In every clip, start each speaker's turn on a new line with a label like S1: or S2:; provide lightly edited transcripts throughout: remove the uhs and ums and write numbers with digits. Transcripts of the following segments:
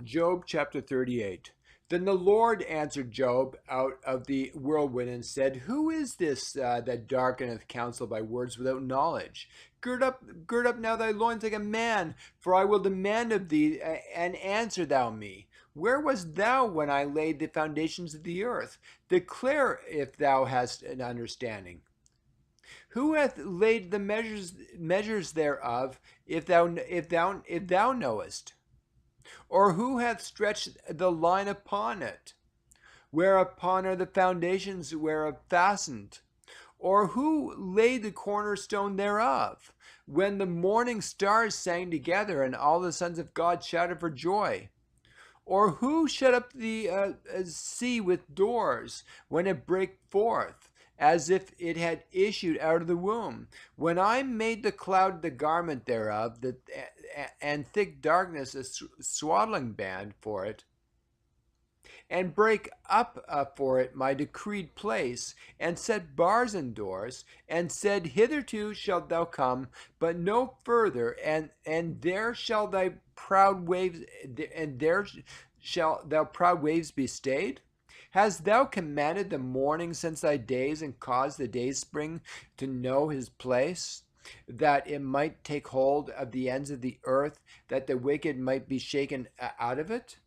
S1: Job chapter 38. Then the Lord answered Job out of the whirlwind and said, Who is this that darkeneth counsel by words without knowledge? Gird up now thy loins like a man, for I will demand of thee, and answer thou me. Where wast thou when I laid the foundations of the earth? Declare if thou hast an understanding. Who hath laid the measures thereof, if thou knowest? Or who hath stretched the line upon it? Whereupon are the foundations whereof fastened? Or who laid the cornerstone thereof? When the morning stars sang together, and all the sons of God shouted for joy? Or who shut up the sea with doors, when it brake forth, as if it had issued out of the womb? When I made the cloud the garment thereof, and thick darkness a swaddling band for it, and break up for it my decreed place, and set bars and doors, and said, Hitherto shalt thou come, but no further, and there shall thy proud waves, and there shall thou proud waves be stayed? Hast thou commanded the morning since thy days, and caused the day spring to know his place, that it might take hold of the ends of the earth, that the wicked might be shaken out of it?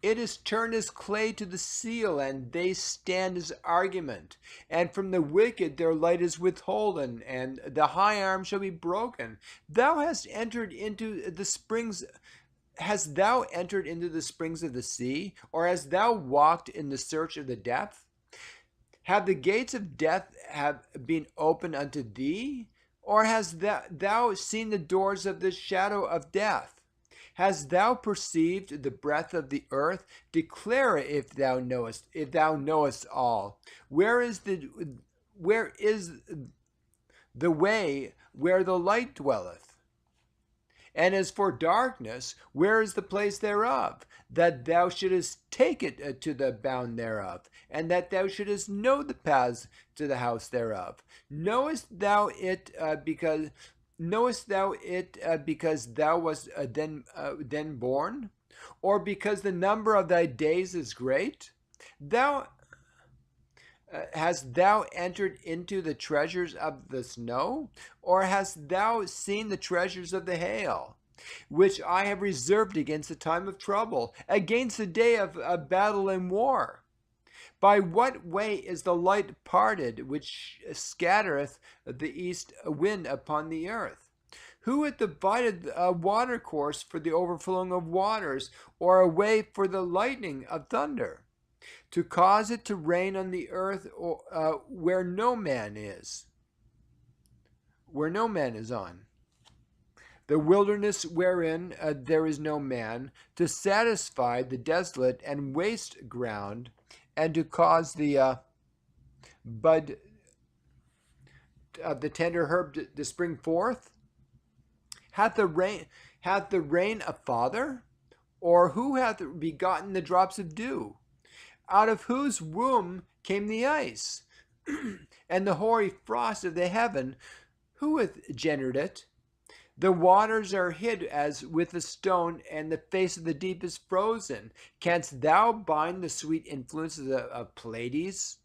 S1: It is turned as clay to the seal, and they stand as argument. And from the wicked their light is withholden, and the high arm shall be broken. Thou hast entered into the springs. Hast thou entered into the springs of the sea, or hast thou walked in the search of the depth? Have the gates of death have been opened unto thee, or hast thou seen the doors of the shadow of death? Hast thou perceived the breadth of the earth? Declare it if thou knowest all. Where is the way where the light dwelleth? And as for darkness, where is the place thereof? That thou shouldest take it to the bound thereof, and that thou shouldest know the paths to the house thereof. Knowest thou it because thou wast then born, or because the number of thy days is great? Thou Hast thou entered into the treasures of the snow, or hast thou seen the treasures of the hail, which I have reserved against the time of trouble, against the day of battle and war? By what way is the light parted, which scattereth the east wind upon the earth? Who hath divided a water course for the overflowing of waters, or a way for the lightning of thunder? To cause it to rain on the earth where no man is, on. The wilderness wherein there is no man, to satisfy the desolate and waste ground, and to cause the bud of the tender herb to spring forth? Hath the rain a father? Or who hath begotten the drops of dew? Out of whose womb came the ice, and the hoary frost of the heaven? Who hath gendered it? The waters are hid as with a stone, and the face of the deep is frozen. Canst thou bind the sweet influences of Pleiades,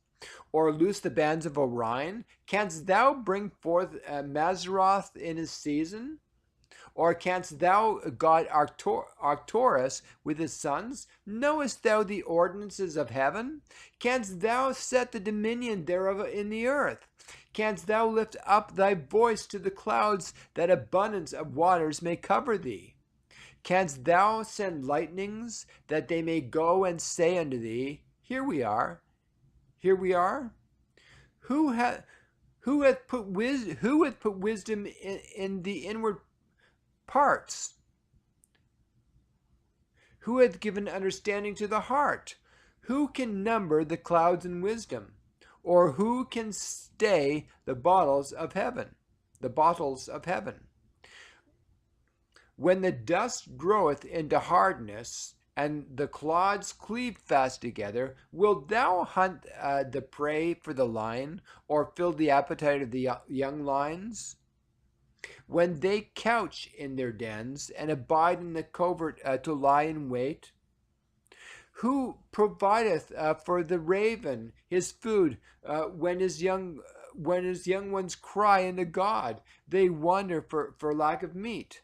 S1: or loose the bands of Orion? Canst thou bring forth Mazzaroth in his season? Or canst thou guide Arcturus with his sons? Knowest thou the ordinances of heaven? Canst thou set the dominion thereof in the earth? Canst thou lift up thy voice to the clouds, that abundance of waters may cover thee? Canst thou send lightnings, that they may go and say unto thee, Here we are, here we are? Who hath put wisdom in the inward parts? Who hath given understanding to the heart? Who can number the clouds in wisdom? Or who can stay the bottles of heaven? When the dust groweth into hardness, and the clods cleave fast together, wilt thou hunt the prey for the lion, or fill the appetite of the young lions? when they couch in their dens and abide in the covert to lie in wait? Who provideth for the raven his food when his young ones cry unto God? They wonder for lack of meat.